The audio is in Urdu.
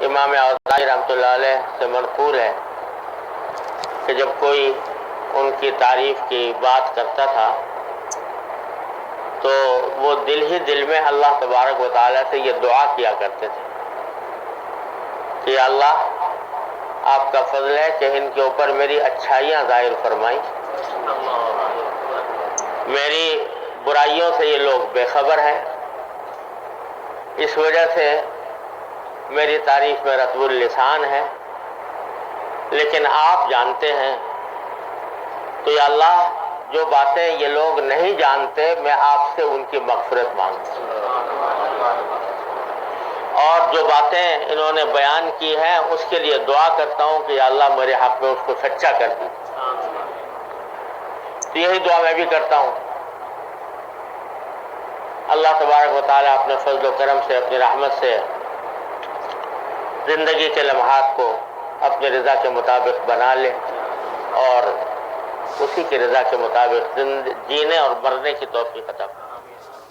امام اوزاعی رحمۃ اللہ علیہ سے منقول ہے کہ جب کوئی ان کی تعریف کی بات کرتا تھا تو وہ دل ہی دل میں اللہ تبارک و تعالیٰ سے یہ دعا کیا کرتے تھے کہ اللہ آپ کا فضل ہے کہ ان کے اوپر میری اچھائیاں ظاہر فرمائی، میری برائیوں سے یہ لوگ بے خبر ہیں، اس وجہ سے میری تعریف میں رطب اللسان ہے، لیکن آپ جانتے ہیں تو یا اللہ جو باتیں یہ لوگ نہیں جانتے میں آپ سے ان کی مغفرت مانگتا ہوں، اور جو باتیں انہوں نے بیان کی ہیں اس کے لیے دعا کرتا ہوں کہ یا اللہ میرے حق میں اس کو سچا کر دی۔ تو یہی دعا میں بھی کرتا ہوں۔ اللہ تبارک و تعالیٰ اپنے فضل و کرم سے، اپنی رحمت سے زندگی کے لمحات کو اپنی رضا کے مطابق بنا لے اور اسی کی رضا کے مطابق جینے اور مرنے کی توفیق عطا فرمائے۔